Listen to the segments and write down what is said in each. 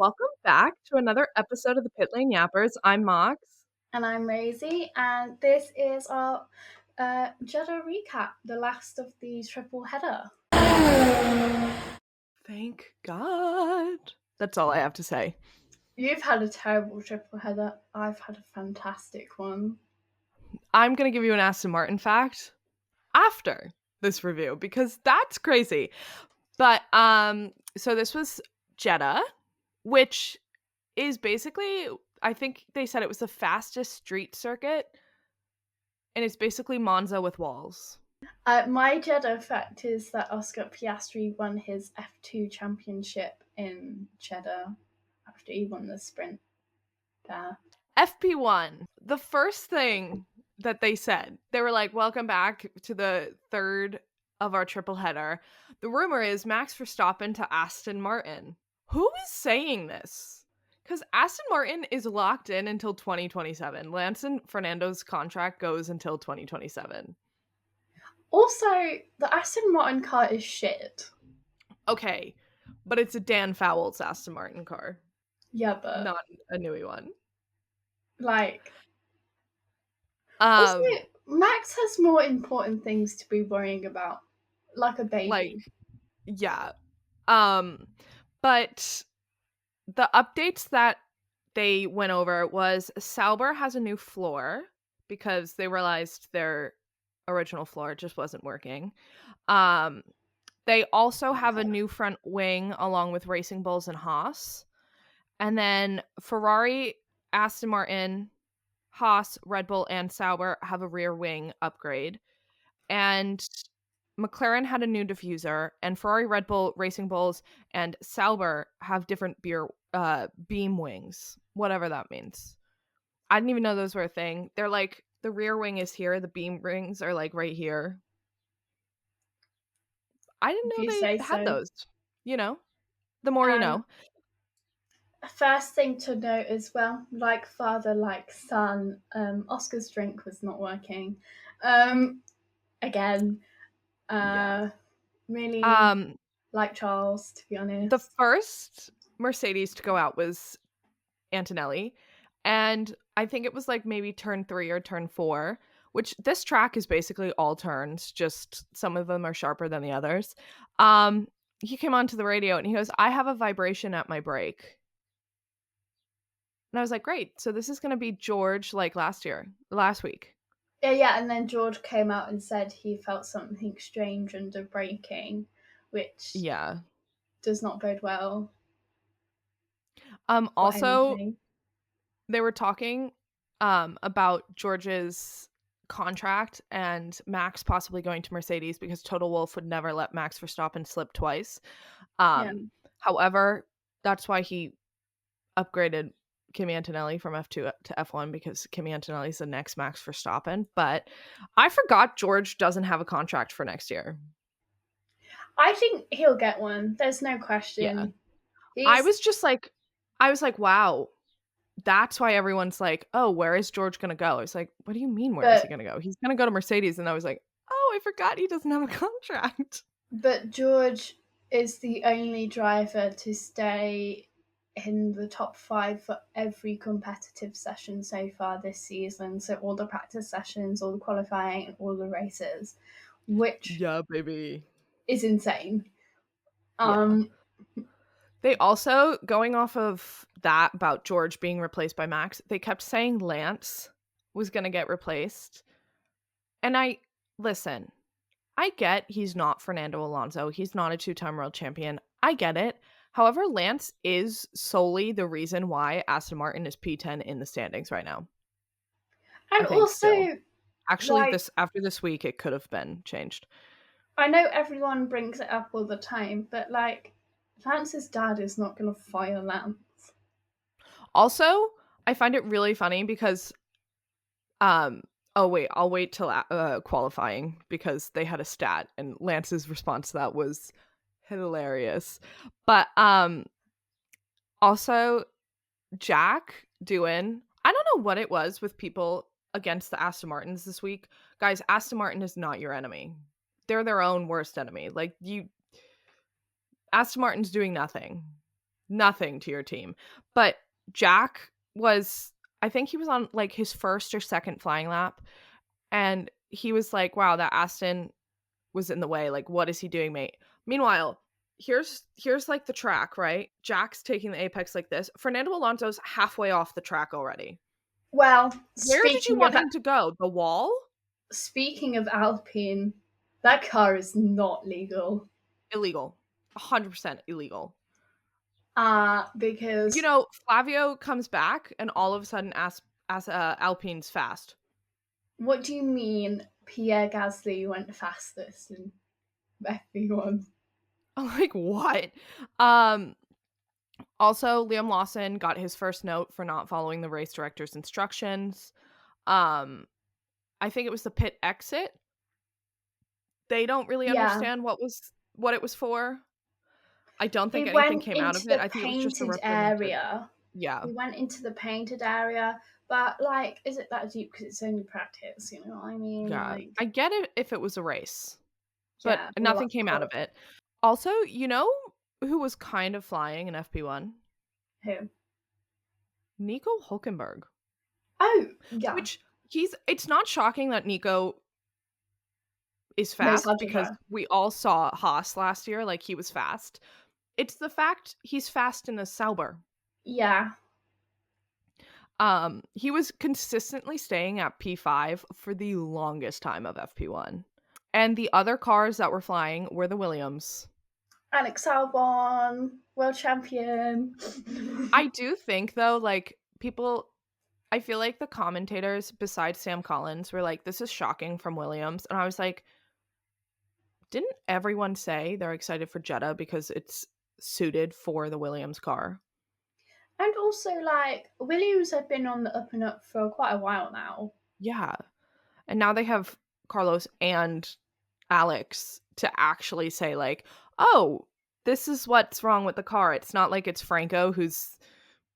Welcome back to another episode of the Pit Lane Yappers. I'm Mox. And I'm Rosie, and this is our Jeddah recap, the last of the triple header. Thank God. That's all I have to say. You've had a terrible triple header. I've had a fantastic one. I'm going to give you an Aston Martin fact after this review because that's crazy. But so this was Jeddah, which is basically, I think they said it was the fastest street circuit, and it's basically Monza with walls. My Jeddah fact is that Oscar Piastri won his F2 championship in Jeddah after he won the sprint there. FP1, the first thing that they said, they were like, welcome back to the third of our triple header. The rumor is Max Verstappen to Aston Martin. Who is saying this? Because Aston Martin is locked in until 2027. Lance and Fernando's contract goes until 2027. Also, the Aston Martin car is shit. Okay, but it's a Dan Fowles Aston Martin car. Yeah, but not a newy one. Like, also, Max has more important things to be worrying about, like a baby. Like, yeah. But the updates that they went over was Sauber has a new floor because they realized their original floor just wasn't working. They also have a new front wing along with Racing Bulls and Haas. And then Ferrari, Aston Martin, Haas, Red Bull, and Sauber have a rear wing upgrade. And McLaren had a new diffuser, and Ferrari, Red Bull, Racing Bulls, and Sauber have different beam wings, whatever that means. I didn't even know those were a thing. They're like, the rear wing is here, the beam rings are like right here. I didn't know they had those. You know, the more you know. First thing to note as well, like father, like son, Oscar's drink was not working. Again, really like Charles, to be honest. The first Mercedes to go out was Antonelli, and I think it was like maybe turn 3 or turn 4, which this track is basically all turns, just some of them are sharper than the others. He came onto the radio and he goes, I have a vibration at my brake. And I was like, great. So this is going to be George like last week. Yeah. And then George came out and said he felt something strange under braking, which does not bode well. Also, they were talking about George's contract and Max possibly going to Mercedes because Toto Wolff would never let Max Verstappen slip twice. However, that's why he upgraded Kimi Antonelli from F2 to F1 because Kimi Antonelli is the next Max Verstappen. But I forgot George doesn't have a contract for next year. I think he'll get one. There's no question. Yeah. I was like, wow. That's why everyone's like, oh, where is George going to go? I was like, what do you mean, where is he going to go? He's going to go to Mercedes. And I was like, oh, I forgot he doesn't have a contract. But George is the only driver to stay in the top 5 for every competitive session so far this season. So all the practice sessions, all the qualifying, and all the races, which baby, is insane. They also, going off of that about George being replaced by Max, they kept saying Lance was going to get replaced. And I get he's not Fernando Alonso. He's not a 2-time world champion. I get it. However, Lance is solely the reason why Aston Martin is P10 in the standings right now. And also, actually, after this week, it could have been changed. I know everyone brings it up all the time, but like, Lance's dad is not going to fire Lance. Also, I find it really funny because, I'll wait till qualifying because they had a stat and Lance's response to that was hilarious. But also Jack doing, I don't know what it was with people against the Aston Martins this week. Guys, Aston Martin is not your enemy. They're their own worst enemy. Like, Aston Martin's doing nothing. nothing to your team. But Jack was, I think he was on like his first or second flying lap, and he was like, wow, that Aston was in the way. Like, what is he doing, mate? Meanwhile, here's like the track, right? Jack's taking the apex like this. Fernando Alonso's halfway off the track already. Well, Where did you want him to go? The wall? speaking of Alpine, that car is not legal. Illegal. 100% illegal. Because Flavio comes back and all of a sudden Alpine's fast. what do you mean Pierre Gasly went fastest in FP1? I'm like, what? Also, Liam Lawson got his first note for not following the race director's instructions. I think it was the pit exit. They don't really understand what it was for. I don't think anything came out of it. I think it was just a area. Yeah. We went into the painted area, but like, is it that deep? Because it's only practice, you know what I mean? Yeah. Like, I get it if it was a race, but yeah, nothing came out of it. Also, who was kind of flying in FP1? Who? Nico Hülkenberg. Oh, yeah. Which it's not shocking that Nico is fast because we all saw Haas last year, like he was fast. It's the fact he's fast in a Sauber. Yeah. He was consistently staying at P5 for the longest time of FP1. And the other cars that were flying were the Williams. Alex Albon, world champion. I do think, though, like, I feel like the commentators, besides Sam Collins, were like, this is shocking from Williams. And I was like, didn't everyone say they're excited for Jeddah because it's suited for the Williams car? And also, like, Williams have been on the up and up for quite a while now. Yeah. And now they have Carlos and Alex to actually say, like, oh, this is what's wrong with the car. It's not like it's Franco who's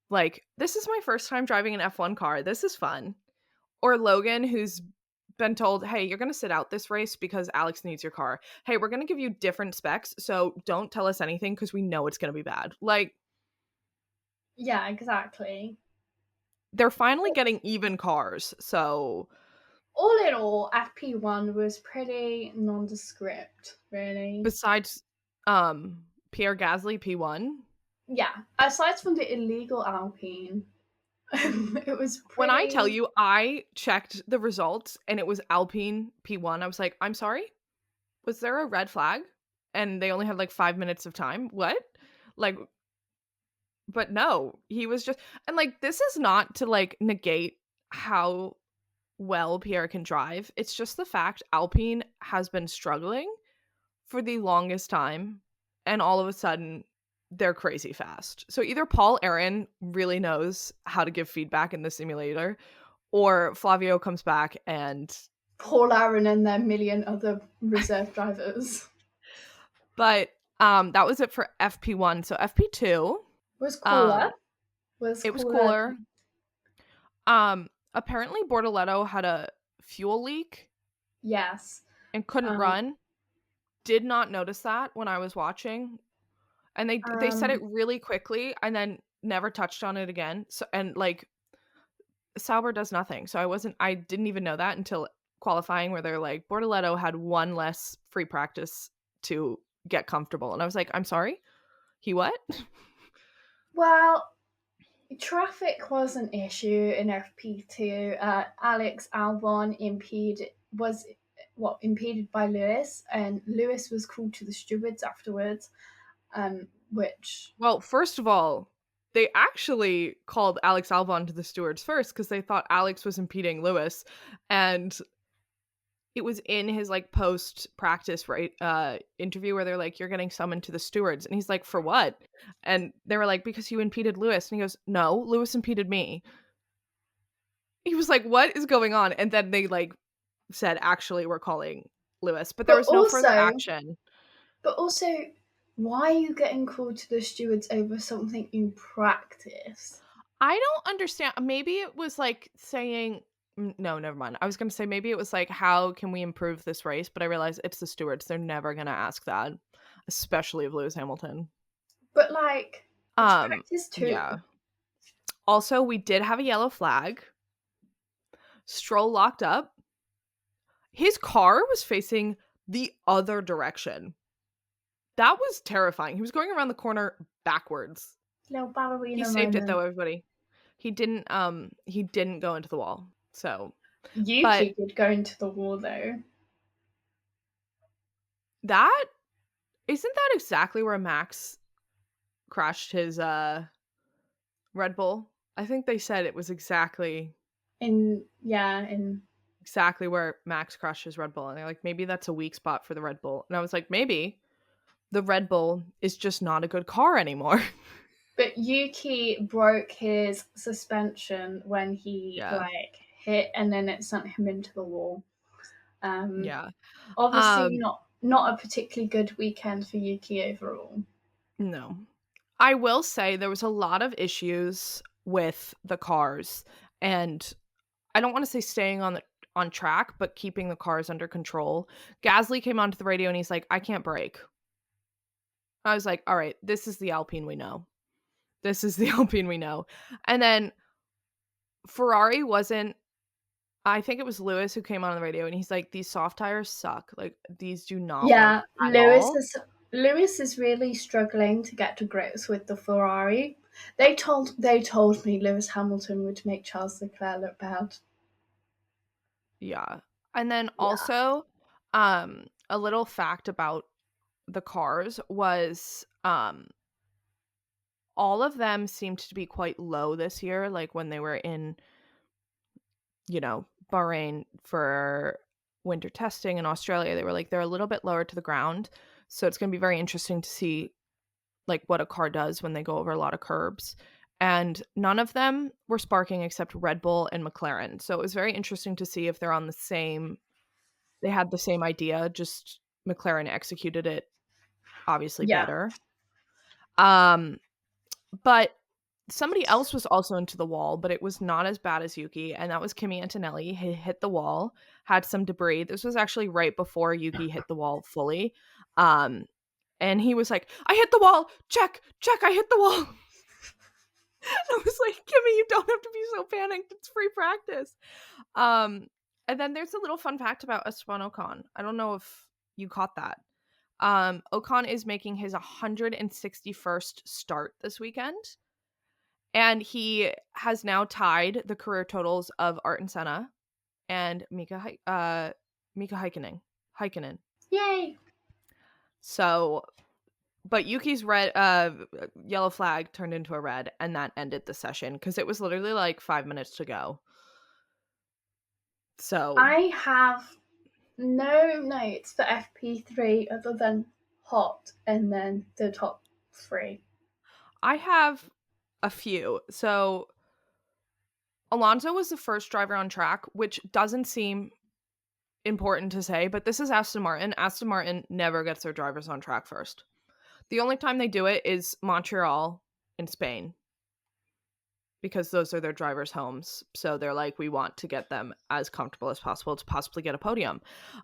like, this is my first time driving an F1 car. This is fun. Or Logan, who's been told, hey, you're going to sit out this race because Alex needs your car. Hey, we're going to give you different specs, so don't tell us anything because we know it's going to be bad. Like, yeah, exactly. They're finally getting even cars, so all in all, FP1 was pretty nondescript, really. Besides Pierre Gasly P1. Yeah, aside from the illegal Alpine, it was pretty... When I tell you, I checked the results and it was Alpine P1. I was like, I'm sorry? Was there a red flag? And they only had like 5 minutes of time? What? Like, but no, he was just, and like, this is not to like negate how well Pierre can drive. It's just the fact Alpine has been struggling for the longest time, and all of a sudden they're crazy fast. So either Paul Aaron really knows how to give feedback in the simulator, or Flavio comes back and Paul Aaron and their million other reserve drivers. But that was it for FP1. So FP2 was cooler. Was cooler. Apparently Bortoletto had a fuel leak. Yes. And couldn't run. Did not notice that when I was watching. And they said it really quickly and then never touched on it again. So, and like, Sauber does nothing. So I didn't even know that until qualifying, where they're like, Bortoletto had one less free practice to get comfortable. And I was like, I'm sorry? He what? Well, traffic was an issue in FP2. Alex Albon was impeded by Lewis, and Lewis was called to the stewards afterwards. Well, first of all, they actually called Alex Albon to the stewards first because they thought Alex was impeding Lewis, and it was in his like post practice interview where they're like, you're getting summoned to the stewards, and he's like, for what? And they were like, because you impeded Lewis. And he goes, no, Lewis impeded me. He was like, what is going on? And then they like said, actually, we're calling Lewis, but there was no further action. But also, why are you getting called to the stewards over something in practice? I don't understand. Maybe it was like saying, no, never mind. I was going to say maybe it was like, how can we improve this race? But I realized it's the stewards. They're never going to ask that, especially of Lewis Hamilton. But like, It's practice too. Yeah. Also, we did have a yellow flag. Stroll locked up. His car was facing the other direction. That was terrifying. He was going around the corner backwards. Little He ballerina saved it though, moment. everybody. He didn't go into the wall. So, but Yuki did go into the wall though. that isn't that exactly where Max crashed his Red Bull? I think they said it was exactly In where Max crashed his Red Bull. And they're like, maybe that's a weak spot for the Red Bull. And I was like, maybe the Red Bull is just not a good car anymore. but Yuki broke his suspension when he Yeah. like hit, and then it sent him into the wall. Yeah. Obviously, not a particularly good weekend for Yuki overall. No. I will say there was a lot of issues with the cars, and I don't want to say staying on track, but keeping the cars under control. Gasly came onto the radio and he's like, I can't brake. I was like, all right, this is the Alpine we know. This is the Alpine we know. And then Ferrari wasn't, I think it was Lewis who came on the radio and he's like, these soft tires suck. Like, these do not work Yeah, at all. Lewis is really struggling to get to grips with the Ferrari. They told me Lewis Hamilton would make Charles Leclerc look bad. Yeah. And then Yeah. also, a little fact about the cars was all of them seemed to be quite low this year, like when they were in, Bahrain for winter testing, in Australia they were like they're a little bit lower to the ground. So it's going to be very interesting to see like what a car does when they go over a lot of curbs. And none of them were sparking except Red Bull and McLaren. So it was very interesting to see if they're on the same, they had the same idea, just McLaren executed it obviously Yeah. better. But somebody else was also into the wall, but it was not as bad as Yuki, and that was Kimi Antonelli. He hit the wall, had some debris. This was actually right before Yuki hit the wall fully. And he was like, I hit the wall. Check, I hit the wall. I was like, Kimi, you don't have to be so panicked. It's free practice. And then there's a little fun fact about Esteban Ocon. I don't know if you caught that. Ocon is making his 161st start this weekend. And he has now tied the career totals of Ayrton Senna and Mika Häkkinen. Yay! So, but Yuki's red, yellow flag turned into a red, and that ended the session because it was literally like 5 minutes to go. So I have no notes for FP3 other than hot and then the top 3. I have a few. So Alonso was the first driver on track, which doesn't seem important to say, but this is Aston Martin. Aston Martin never gets their drivers on track first. The only time they do it is Montreal in Spain, because those are their drivers' homes. So they're like, we want to get them as comfortable as possible to possibly get a podium.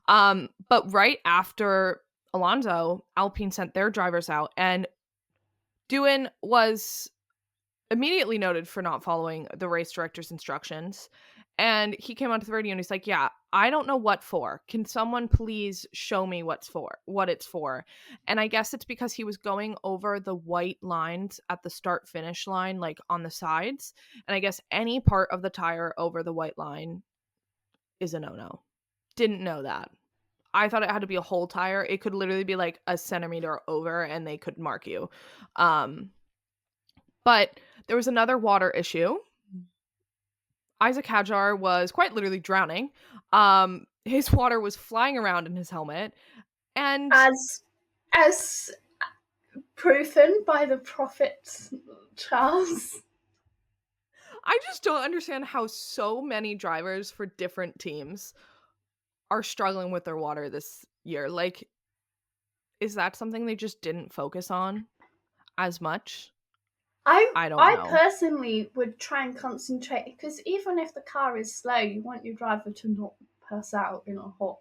But right after Alonso, Alpine sent their drivers out, and Doohan was immediately noted for not following the race director's instructions. And he came onto the radio and he's like, yeah, I don't know what for. Can someone please show me what it's for? And I guess it's because he was going over the white lines at the start finish line, like on the sides. And I guess any part of the tire over the white line is a no-no. Didn't know that. I thought it had to be a whole tire. It could literally be like a centimeter over and they could mark you. But there was another water issue. Isaac Hadjar was quite literally drowning. His water was flying around in his helmet. And as proven by the prophet Charles. I just don't understand how so many drivers for different teams are struggling with their water this year. Like, is that something they just didn't focus on as much? I don't know. I personally would try and concentrate, because even if the car is slow, you want your driver to not pass out in a hot,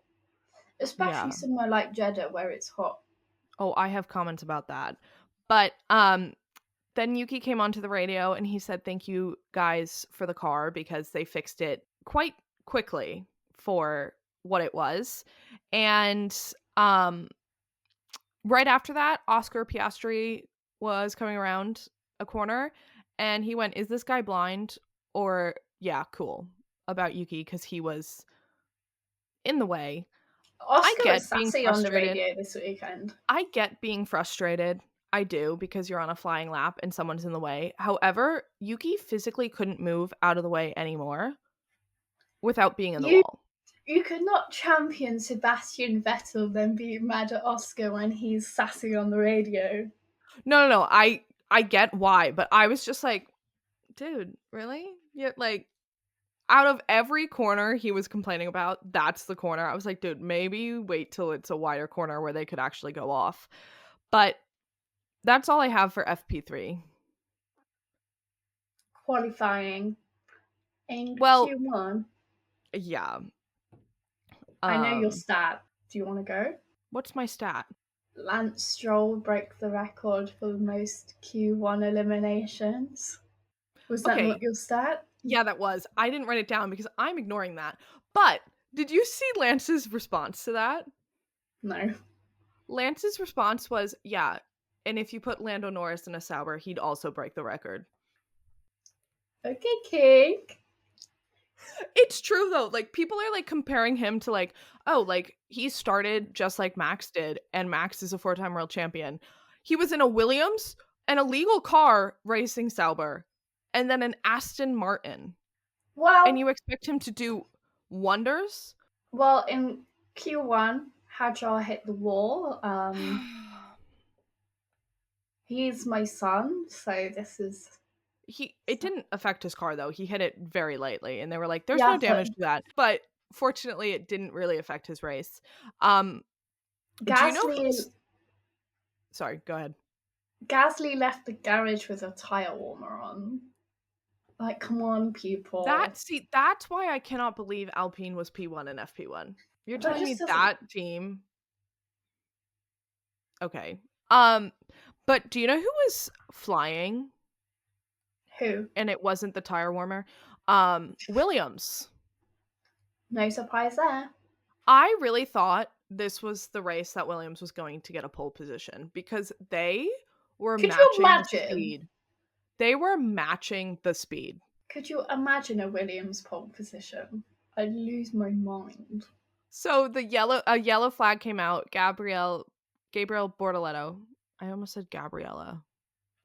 especially somewhere like Jeddah where it's hot. Oh, I have comments about that. But Then Yuki came onto the radio and he said, "Thank you guys for the car," because they fixed it quite quickly for what it was. And um right after that, Oscar Piastri was coming around a corner and he went, "Is this guy blind?" Or, yeah, cool, about Yuki because he was in the way. I Oscar was get being sassy on the frustrated. radio this weekend. I get being frustrated. I do, because you're on a flying lap and someone's in the way. However, Yuki physically couldn't move out of the way anymore without being in the You wall. you could not champion Sebastian Vettel then be mad at Oscar when he's sassy on the radio. No. I get why, but I was just like, dude, really? Yeah, like, out of every corner he was complaining about, that's the corner. I was like, dude, maybe wait till it's a wider corner where they could actually go off. But that's all I have for FP3. Qualifying in Well, Q1. yeah. I know your Um, stat. Do you want to go? what's my stat? Lance Stroll broke the record for the most Q1 eliminations. Was that not Okay, your stat? yeah, that was. I didn't write it down because I'm ignoring that. But did you see Lance's response to that? No. Lance's response was, yeah, and if you put Lando Norris in a Sauber, he'd also break the record. Okay, King. It's true though. Like, people are like comparing him to, like, oh, like, he started just like Max did, and Max is a 4-time world champion. He was in a Williams, an illegal car racing Sauber, and then an Aston Martin. And Well, you expect him to do wonders? well, in Q1, Hajar hit the wall. He's my son, so this is It didn't affect his car though. He hit it very lightly and they were like, there's no yeah. damage to that. But fortunately it didn't really affect his race. Um do you know Gasly who's Sorry, go ahead. Gasly left the garage with a tire warmer on. Like, come on, people. That's why I cannot believe Alpine was P1 and FP1. You're That telling just me doesn't. that team. Okay. Um but do you know who was flying Who? and it wasn't the tire warmer? Williams. No surprise there. I really thought this was the race that Williams was going to get a pole position because they were Could you matching the imagine? speed. They were matching the speed. Could you imagine a Williams pole position? I'd lose my mind. So a yellow flag came out. Gabriel Bortoleto. I almost said Gabriella.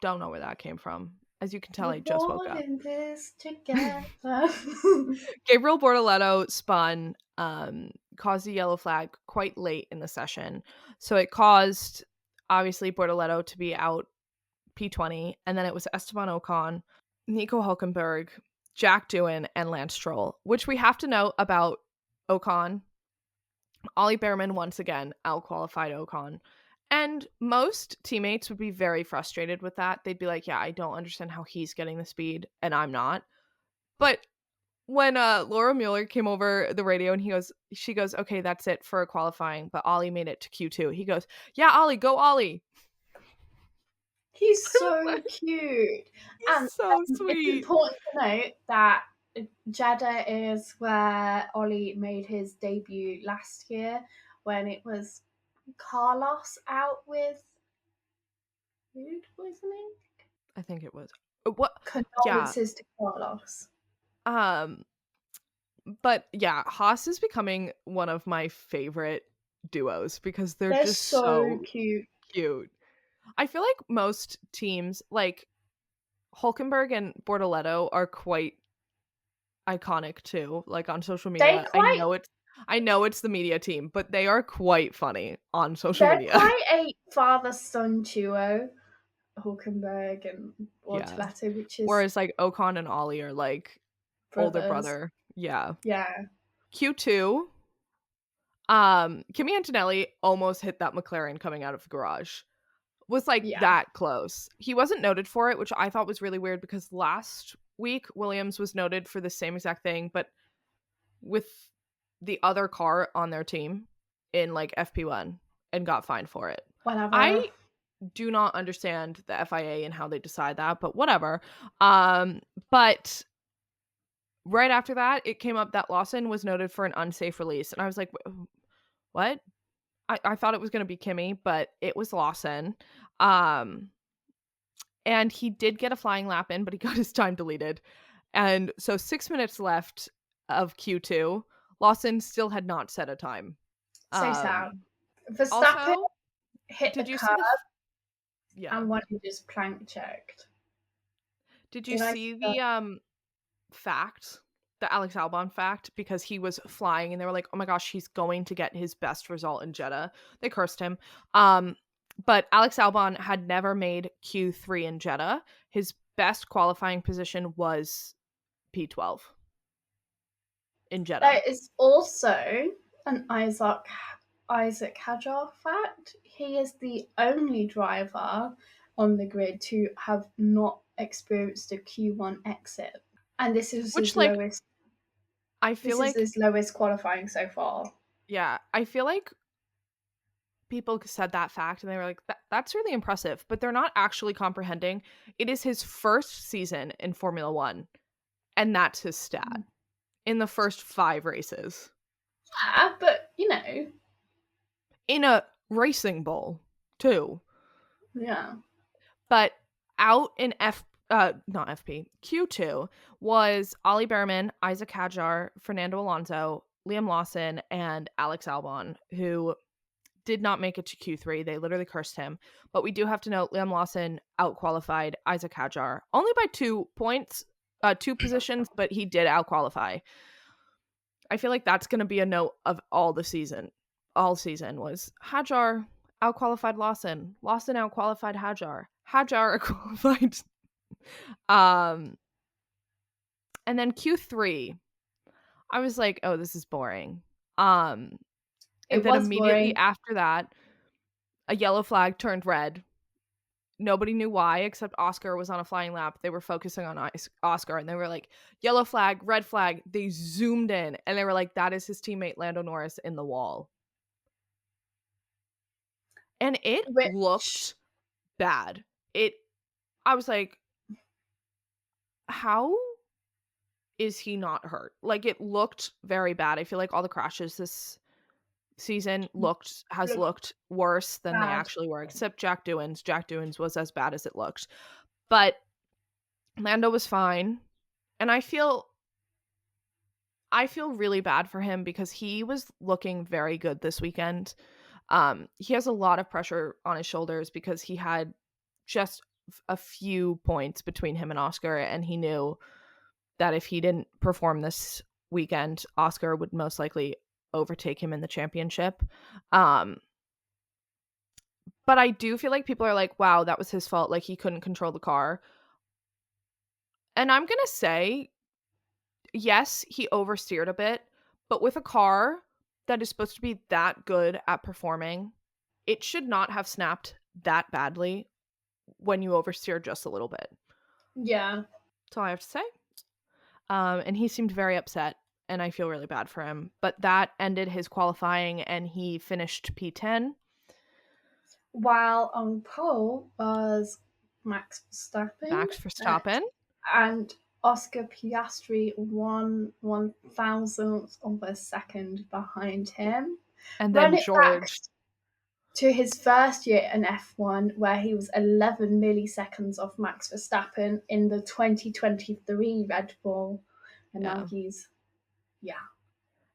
Don't know where that came from. As you can tell, We're I just woke born up. in this together. Gabriel Bortoleto spun, caused a yellow flag quite late in the session. So it caused, obviously, Bortoleto to be out P20, and then it was Esteban Ocon, Nico Hulkenberg, Jack Doohan, and Lance Stroll, which we have to note about Ocon. Ollie Behrman once again out-qualified Ocon. And most teammates would be very frustrated with that. They'd be like, yeah, I don't understand how he's getting the speed, and I'm not. But when Laura Mueller came over the radio and she goes, okay, that's it for qualifying, but Ollie made it to Q2. He goes, yeah, Ollie, go Ollie. He's so cute. He's And so it's sweet. important to note that Jeddah is where Ollie made his debut last year when it was Carlos out with food poisoning. I think it was. What? Yeah. Condolences to Carlos. Um, but yeah, Haas is becoming one of my favorite duos because they're They're just so so cute. cute. I feel like most teams, like Hulkenberg and Bortoleto, are quite iconic too. Like on social They media, quite I know it's the media team, but they are quite funny on social they're media. quite a father-son duo, Hulkenberg and Yeah. Bortoleto, which is Whereas like Ocon and Ollie are like older brothers. brother. Yeah. Yeah. Q2, Kimi Antonelli almost hit that McLaren coming out of the garage. Was like Yeah. that close. He wasn't noted for it, which I thought was really weird because last week Williams was noted for the same exact thing, but with the other car on their team in like FP1 and got fined for it. Whatever. I do not understand the FIA and how they decide that, but whatever. But right after that, it came up that Lawson was noted for an unsafe release, and I was like, what? I thought it was going to be Kimmy, but it was Lawson. Um, and he did get a flying lap in, but he got his time deleted. And so 6 minutes left of Q2. Lawson still had not set a time. So sad. Verstappen Also, hit the did you curb see yeah. and one who just plank checked. Did you Did I see see that? the fact, the Alex Albon fact, because he was flying and they were like, "Oh my gosh, he's going to get his best result in Jeddah." They cursed him. But Alex Albon had never made Q3 in Jeddah. His best qualifying position was P12 in Jeddah. There is also an Isaac Hadjar fact. He is the only driver on the grid to have not experienced a Q1 exit, and this is Which his like lowest. I feel This is like his lowest qualifying so far. yeah, I feel like people said that fact and they were like, that's really impressive, but they're not actually comprehending. It is his first season in Formula One, and that's his stat in the first 5 races Yeah, but in a racing bowl, too. yeah. But out in not FP, Q2 was Ollie Behrman, Isaac Hadjar, Fernando Alonso, Liam Lawson, and Alex Albon, who did not make it to Q3. They literally cursed him. But we do have to note Liam Lawson outqualified Isaac Hadjar only by 2 points, 2 positions, but he did outqualify. I feel like that's going to be a note of all season was Hadjar outqualified Lawson. Lawson outqualified Hadjar. Hadjar outqualified. And then Q3, I was like, oh, this is boring. And It then was immediately boring. after that, a yellow flag turned red. Nobody knew why, except Oscar was on a flying lap. They were focusing on Oscar, and they were like, yellow flag, red flag. They zoomed in, and they were like, that is his teammate Lando Norris in the wall. And it Which looked bad. I was like, how is he not hurt? Like, it looked very bad. I feel like all the crashes this season has looked looked worse than they bad. actually were, except Jack Doohan's. Jack Doohan's was as bad as it looked. But Lando was fine. And I feel really bad for him because he was looking very good this weekend. He has a lot of pressure on his shoulders because he had just a few points between him and Oscar, and he knew that if he didn't perform this weekend, Oscar would most likely overtake him in the championship. But I do feel like people are like, wow, that was his fault. Like, he couldn't control the car. And I'm going to say, yes, he oversteered a bit, but with a car that is supposed to be that good at performing, it should not have snapped that badly when you oversteer just a little bit. Yeah. That's all I have to say. And he seemed very upset, and I feel really bad for him. But that ended his qualifying, and he finished P10. While on pole was Max Verstappen. And Oscar Piastri 1/1000th of a second behind him. And Run then it back George. to his first year in F1, where he was 11 milliseconds off Max Verstappen in the 2023 Red Bull. And now he's,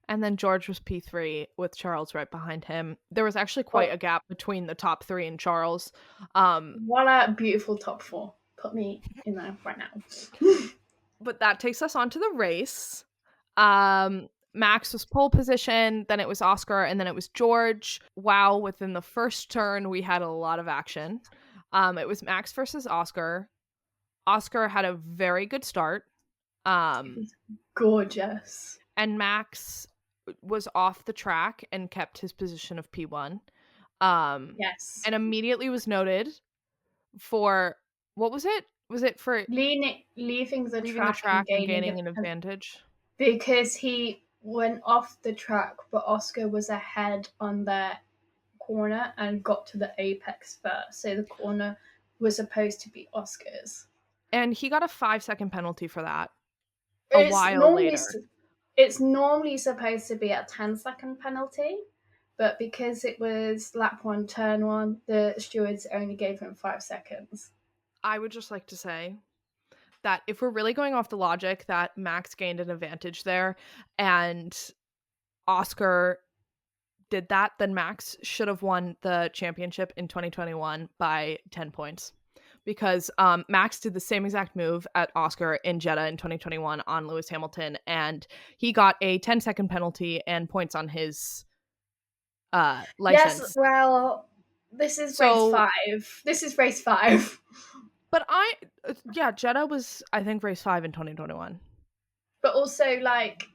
And then George was P3 with Charles right behind him. There was actually quite a gap between the top 3 and Charles. What a beautiful top 4. Put me in there right now. But that takes us on to the race. Max was pole position, then it was Oscar, and then it was George. Wow, within the first turn, we had a lot of action. It was Max versus Oscar. Oscar had a very good start. Gorgeous. And Max was off the track and kept his position of P1. Yes. And immediately was noted for, what was it? Was it for leaving the track and gaining an advantage? Because he went off the track, but Oscar was ahead on the corner and got to the apex first. So the corner was supposed to be Oscar's. And he got a 5-second penalty for that a It's while normally later. it's normally supposed to be a 10-second penalty, but because it was lap one, turn one, the stewards only gave him 5 seconds. I would just like to say that if we're really going off the logic that Max gained an advantage there and Oscar did that, then Max should have won the championship in 2021 by 10 points. Because Max did the same exact move at Oscar in Jeddah in 2021 on Lewis Hamilton, and he got a 10-second penalty and points on his Yes, license. well, this is race So, 5. This is race 5. but Jeddah was, I think, race 5 in 2021. But also, like,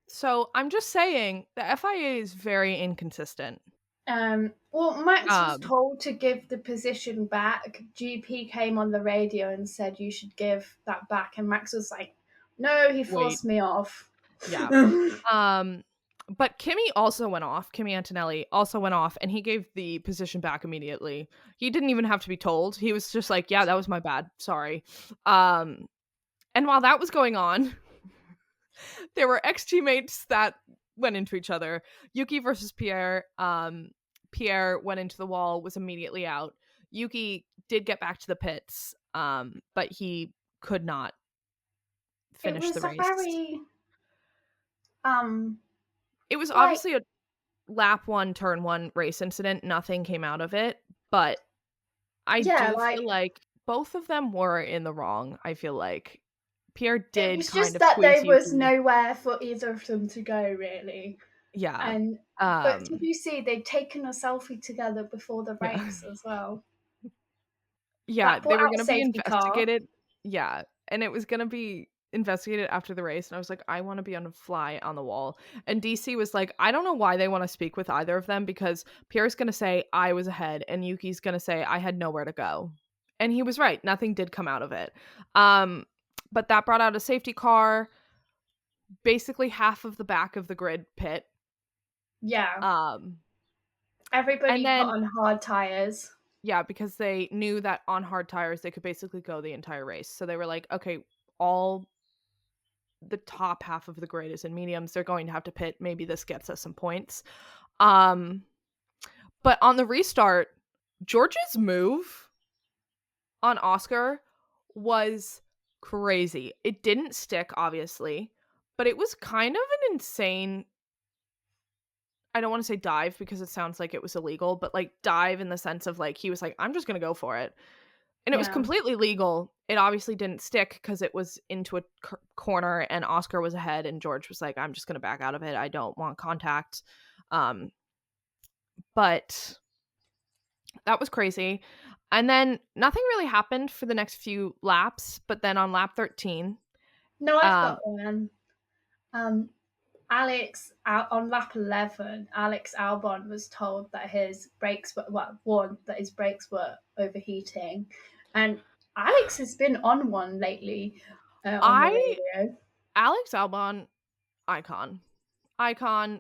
So I'm just saying the FIA is very inconsistent. Well, Max was told to give the position back. GP came on the radio and said you should give that back, and Max was like, "No, he forced me off." Yeah. But Kimi also went off. Kimi Antonelli also went off, and he gave the position back immediately. He didn't even have to be told. He was just like, "Yeah, that was my bad. Sorry." And while that was going on, there were ex-teammates that went into each other. Yuki versus Pierre. Pierre went into the wall, was immediately out. Yuki did get back to the pits, but he could not finish the race. It was obviously a lap 1, turn 1 race incident. Nothing came out of it, but I do feel like both of them were in the wrong. I feel like Pierre did it was kind just of that squeeze there was Yuki. nowhere for either of them to go, really. Yeah. And but did you see they'd taken a selfie together before the race as well? Yeah, they were gonna be investigated. Car. Yeah, and it was gonna be investigated after the race, and I was like, I want to be on a fly on the wall. And DC was like, I don't know why they want to speak with either of them, because Pierre's gonna say I was ahead, and Yuki's gonna say I had nowhere to go. And he was right. Nothing did come out of it. But that brought out a safety car, basically half of the back of the grid pit. Yeah. Everybody put on hard tires. Yeah, because they knew that on hard tires, they could basically go the entire race. So they were like, okay, all the top half of the grid is in mediums. They're going to have to pit. Maybe this gets us some points. But on the restart, George's move on Oscar was crazy. It didn't stick, obviously, but it was kind of an insane, I don't want to say dive because it sounds like it was illegal, but like dive in the sense of like, he was like, I'm just going to go for it. And it was completely legal. It obviously didn't stick because it was into a corner and Oscar was ahead and George was like, I'm just going to back out of it. I don't want contact. But that was crazy. And then nothing really happened for the next few laps. But then on lap 13. No, I've got one. Alex, on lap 11, Alex Albon was told that his brakes were overheating, and Alex has been on one lately on the radio. Alex Albon, icon,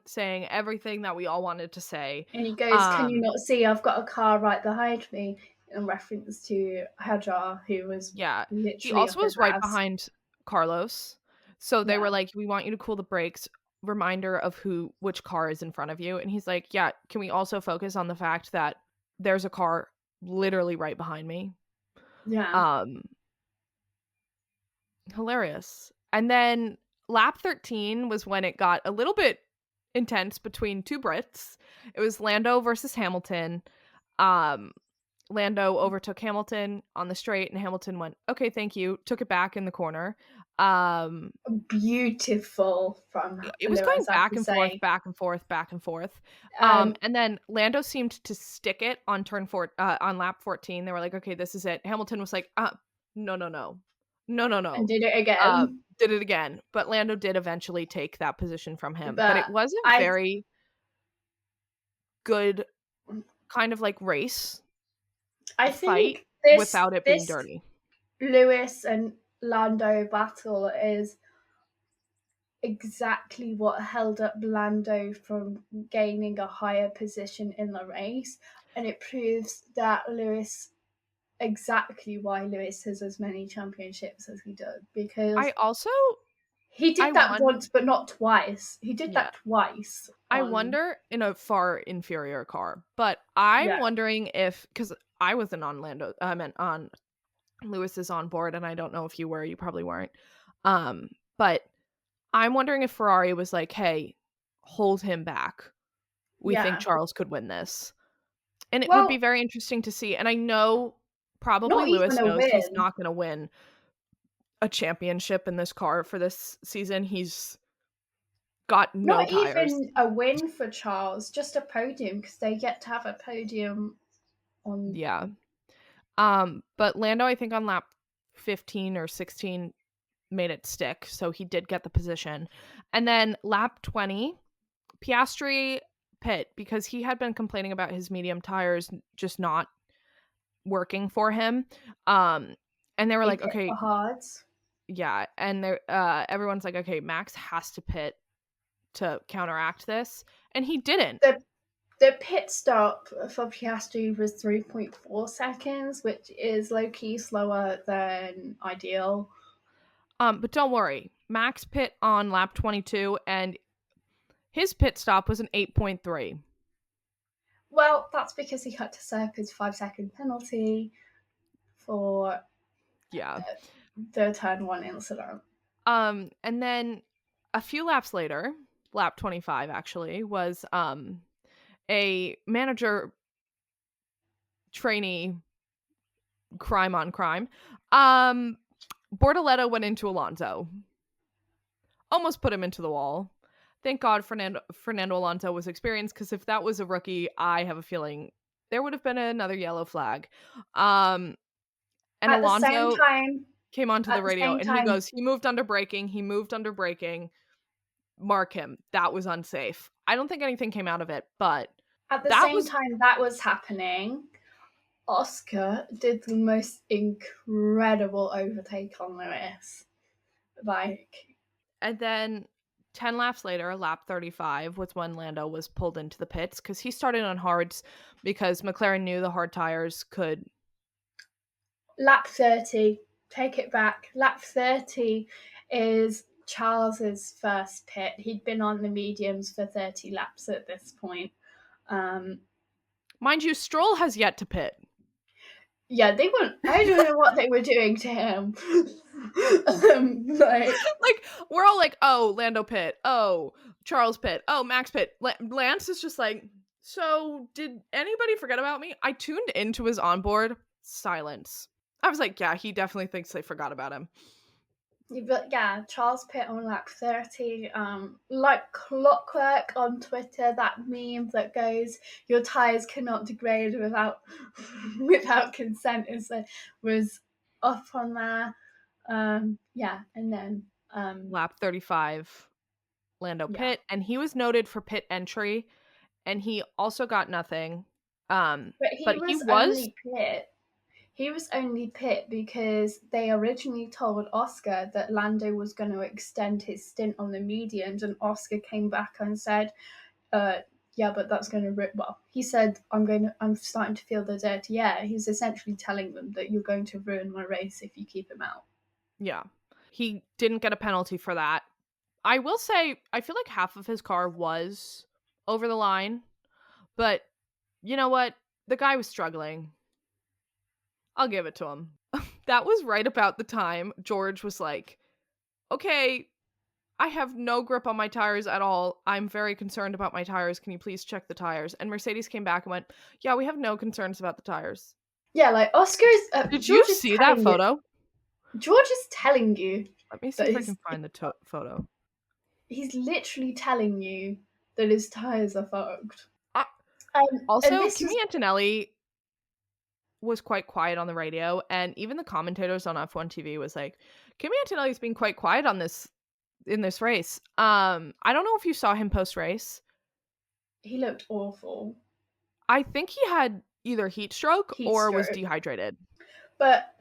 saying everything that we all wanted to say. And he goes, "Can you not see? I've got a car right behind me," in reference to Hajar, who was literally. He also was right behind Carlos. So they were like, we want you to cool the brakes. Reminder of which car is in front of you. And he's like, yeah, can we also focus on the fact that there's a car literally right behind me? Yeah. Hilarious. And then lap 13 was when it got a little bit intense between two Brits. It was Lando versus Hamilton. Lando overtook Hamilton on the straight and Hamilton went, okay, thank you. Took it back in the corner. Beautiful from it was Lewis, going back and forth, back and forth, back and forth. And then Lando seemed to stick it on on lap 14. They were like, okay, this is it. Hamilton was like, no. And did it again. Did it again. But Lando did eventually take that position from him. But it was a very good kind of like race. I think without it being dirty. Lewis and Lando battle exactly what held up Lando from gaining a higher position in the race, and it proves that Lewis exactly why Lewis has as many championships as he does, I because also he I did that won once, but not twice. He did yeah. that twice I on wonder in a far inferior car, but I'm yeah wondering if because I wasn't on I meant on Lewis's on board, and I don't know if you were. You probably weren't. Um, but I'm wondering if Ferrari was like, "Hey, hold him back. We think yeah. Charles could win this," and it would be Well, very interesting to see. And I know probably not even Lewis a knows he's win. not going to win a championship in this car for this season. He's got no Not tires. even a win for Charles, just a podium because they get to have a podium on. Yeah. But Lando, I think on lap 15 or 16 made it stick, so he did get the position. And then lap 20, Piastri pit because he had been complaining about his medium tires just not working for him. Um and they were He like, pit for "Okay, hards. yeah." And they everyone's like, "Okay, Max has to pit to counteract this." And he didn't. The the pit stop for Piastri was 3.4 seconds, which is low key slower than ideal. But don't worry. Max pit on lap 22 and his pit stop was an 8.3. Well, that's because he had to serve his 5 second penalty for Yeah. the turn one incident. And then a few laps later, lap 25 actually, was a manager trainee crime on crime. Um Bortoletto went into Alonso. Almost put him into the wall. Thank God Fernando Alonso was experienced because if that was a rookie, I have a feeling there would have been another yellow flag. Um and At the same Alonso time, came onto at the the radio same and he time, goes, he moved under braking, mark him. That was unsafe. I don't think anything came out of it, but at the that same was time that was happening, Oscar did the most incredible overtake on Lewis. Like, and then 10 laps later, lap 35 was when Lando was pulled into the pits because he started on hards because McLaren knew the hard tires could. lap 30, take it back. Lap 30 is Charles's first pit. He'd been on the mediums for 30 laps at this point. Um, Mind you, Stroll has yet to pit. yeah, they weren't. I don't know what they were doing to him. Like, Like, we're all like, oh, Lando pit. Oh, Charles pit. Oh, Max pit. Lance is just like, so did anybody forget about me? I tuned into his onboard. Silence. I was like, yeah, he definitely thinks they forgot about him. but yeah, Charles Pitt on lap 30. Like clockwork on Twitter, that meme that goes, "Your tires cannot degrade without without consent," was up on there. Yeah, and then Lap 35, Lando yeah, pit, and he was noted for pit entry, and he also got nothing. but But he was He was only pit because they originally told Oscar that Lando was going to extend his stint on the mediums, and Oscar came back and said, "Yeah, but that's going to well." He said, I'm starting to feel the dirty air." He's essentially telling them that you're going to ruin my race if you keep him out. yeah. He didn't get a penalty for that. I will say, I feel like half of his car was over the line, but you know what? The guy was struggling. I'll give it to him. That was right about the time George was like, okay, I have no grip on my tires at all. I'm very concerned about my tires. Can you please check the tires? And Mercedes came back and went, yeah, we have no concerns about the tires. Yeah, like Did you George is see that telling you. photo? George is telling you Let me see that if I can find the photo. he's literally telling you that his tires are fucked. Uh, And Also, this Kimi was Antonelli was quite quiet on the radio, and even the commentators on F1 TV was like, Kimi Antonelli's been quite quiet on this in this race. I don't know if you saw him post race. he looked awful. I think he had either heat stroke Heat or was stroke. dehydrated. But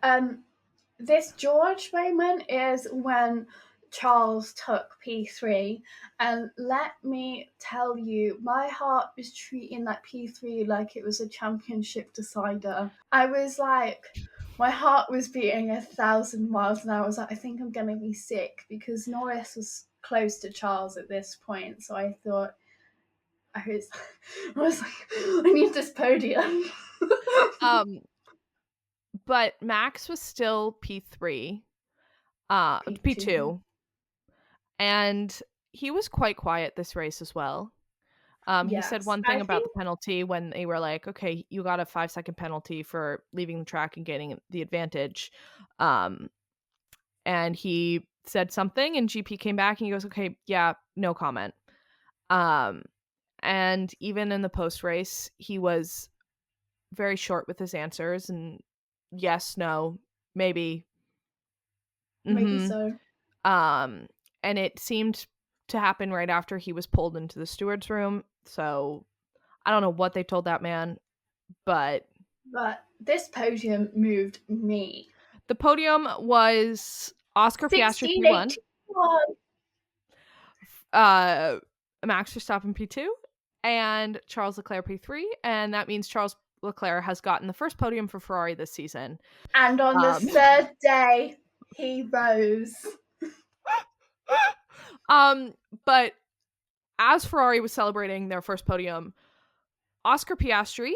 this George moment is when Charles took P3, and let me tell you, my heart was treating that P3 like it was a championship decider. I was like, my heart was beating 1,000 miles an hour. I was like, I think I'm going to be sick, because Norris was close to Charles at this point. So I thought, I was like, I need this podium. Um, but Max was still P3, P2. P2, and he was quite quiet this race as well. He said Yes, one thing I about think the penalty when they were like, "Okay, you got a 5-second penalty for leaving the track and gaining the advantage." Um, and he said something, and GP came back and he goes, "Okay, yeah, no comment." Um, and even in the post race, he was very short with his answers and yes, no, maybe, maybe mm-hmm. so. And it seemed to happen right after he was pulled into the steward's room. So I don't know what they told that man, but But this podium moved me. the podium was Oscar Piastri 16, P1, 81. uh, Max Verstappen P2, and Charles Leclerc P3. And that means Charles Leclerc has gotten the first podium for Ferrari this season. And on the third day, he rose. But as Ferrari was celebrating their first podium, Oscar Piastri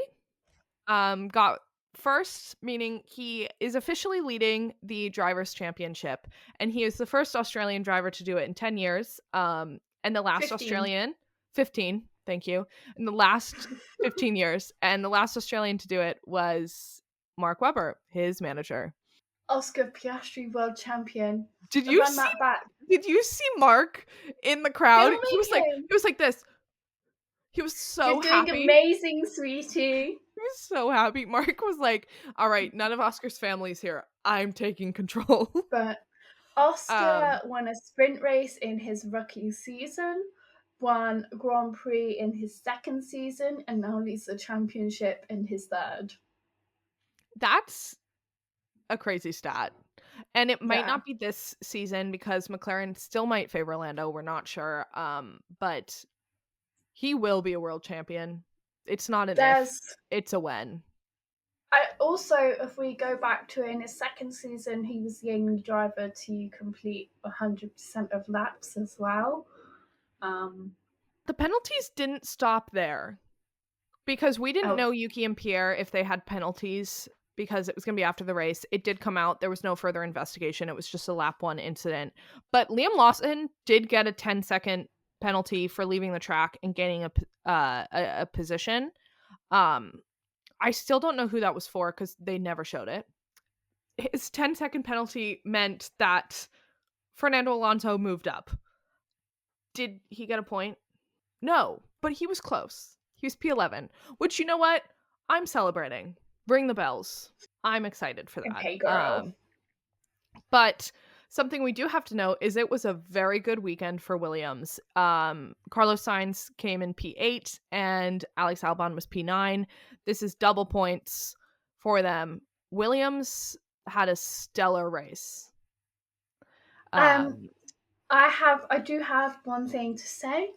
got first, meaning he is officially leading the drivers' championship, and he is the first Australian driver to do it in 10 years. And the last 15. Australian, 15, thank you, in the last 15 years, and the last Australian to do it was Mark Webber, his manager. Oscar Piastri, world champion. Did you Run see? that back. Did you see Mark in the crowd? Filming He was him. like this. He was so You're doing happy. amazing, sweetie. He was so happy. Mark was like, "All right, none of Oscar's family's here. I'm taking control." But Oscar won a sprint race in his rookie season, won Grand Prix in his second season, and now leads the championship in his third. That's a crazy stat. And it might Yeah. not be this season because McLaren still might favor Lando. We're not sure. But he will be a world champion. It's not an if, it's a when. I also, if we go back to in his second season, he was the only driver to complete 100% of laps as well. The penalties didn't stop there because we didn't know Yuki and Pierre if they had penalties because it was going to be after the race. It did come out. There was no further investigation. It was just a lap 1 incident. But Liam Lawson did get a 10-second penalty for leaving the track and gaining a position. I still don't know who that was for because they never showed it. His 10-second penalty meant that Fernando Alonso moved up. Did he get a point? No, but he was close. He was P11, which, you know what? I'm celebrating. Ring the bells. I'm excited for that. Okay, girl. But something we do have to note is it was a very good weekend for Williams. Carlos Sainz came in P8 and Alex Albon was P9. This is double points for them. Williams had a stellar race. I do have one thing to say.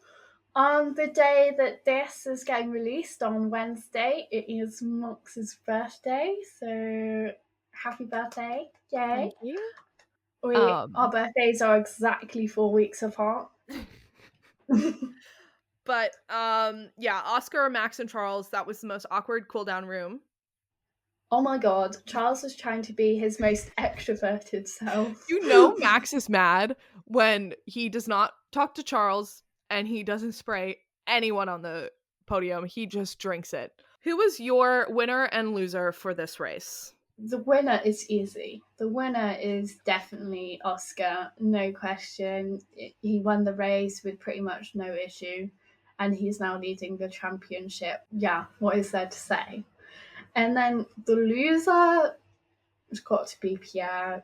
On the day that this is getting released on Wednesday, it is Mox's birthday, so happy birthday. Yay. Thank you. Our birthdays are exactly 4 weeks apart. But yeah, Oscar, Max, and Charles, that was the most awkward cool down room. Oh my god, Charles was trying to be his most extroverted self. You know Max is mad when he does not talk to Charles and he doesn't spray anyone on the podium. He just drinks it. Who was your winner and loser for this race? The winner is easy. The winner is definitely Oscar, no question. He won the race with pretty much no issue, and he's now leading the championship. Yeah, what is there to say? And then the loser has got to be Pierre.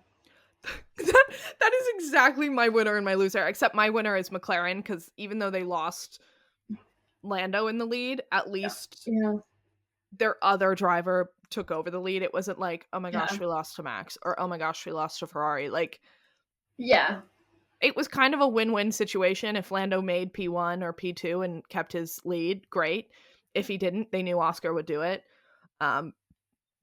That is exactly my winner and my loser, except my winner is McLaren, because even though they lost Lando in the lead, at least their other driver took over the lead. It wasn't like, oh my gosh, we lost to Max, or oh my gosh, we lost to Ferrari. Like, yeah. It was kind of a win-win situation. If Lando made P1 or P2 and kept his lead, great. If he didn't, they knew Oscar would do it. Um,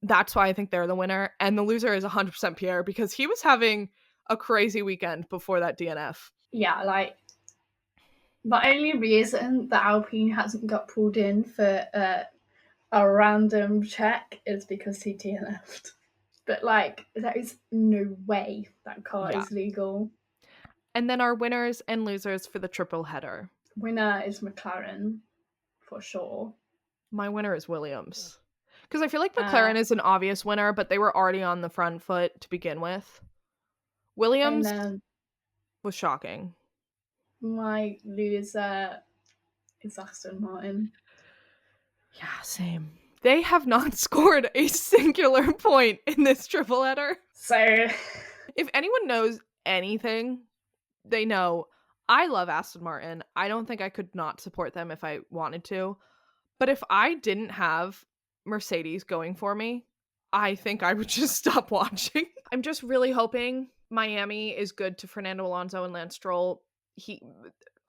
that's why I think they're the winner. And the loser is 100% Pierre because he was having a crazy weekend before that DNF. Yeah, like the only reason that Alpine hasn't got pulled in for a random check is because he DNF'd. But like, there is no way that car Yeah. is legal. And then our winners and losers for the triple header. Winner is McLaren, for sure. My winner is Williams. Because I feel like McLaren is an obvious winner, but they were already on the front foot to begin with. Williams was shocking. My loser is Aston Martin. Yeah, same. They have not scored a singular point in this triple header. So, if anyone knows anything, they know I love Aston Martin. I don't think I could not support them if I wanted to. But if I didn't have Mercedes going for me, I think I would just stop watching. I'm just really hoping Miami is good to Fernando Alonso and Lance Stroll.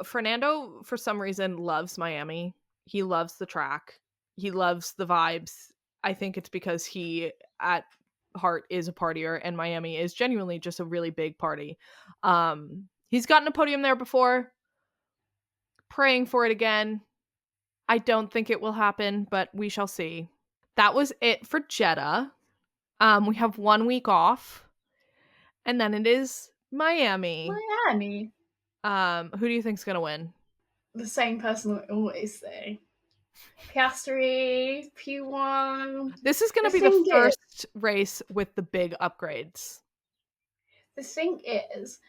Fernando, for some reason, loves Miami. He loves the track. He loves the vibes. I think it's because he, at heart, is a partier, and Miami is genuinely just a really big party. He's gotten a podium there before. Praying for it again. I don't think it will happen, but we shall see. That was it for Jeddah. We have 1 week off, and then it is Miami. Who do you think's gonna win? The same person we always say. Piastri, P1. This is gonna be the first race with the big upgrades. The thing is,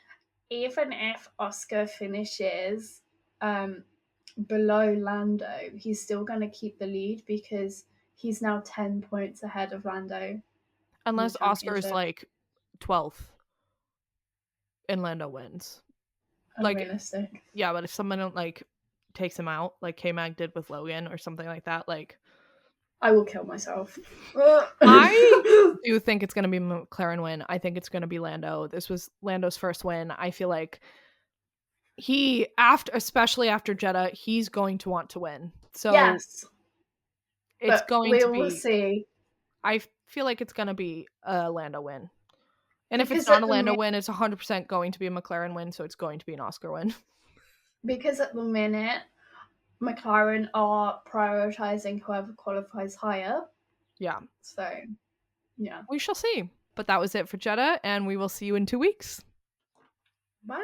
even if Oscar finishes below Lando, he's still going to keep the lead because he's now 10 points ahead of Lando. Unless Oscar is like 12th and Lando wins. Unrealistic. Like, yeah, but if someone like takes him out, like K-Mag did with Logan or something like that, like I will kill myself. I do think it's going to be McLaren win. I think it's going to be Lando. This was Lando's first win. I feel like especially after Jeddah, he's going to want to win. So yes, it's going to be. We'll see. I feel like it's going to be a Lando win. And if it's not a Lando win, it's 100% going to be a McLaren win, so it's going to be an Oscar win. Because at the minute, McLaren are prioritizing whoever qualifies higher. Yeah. So, yeah. We shall see. But that was it for Jeddah, and we will see you in 2 weeks. Bye.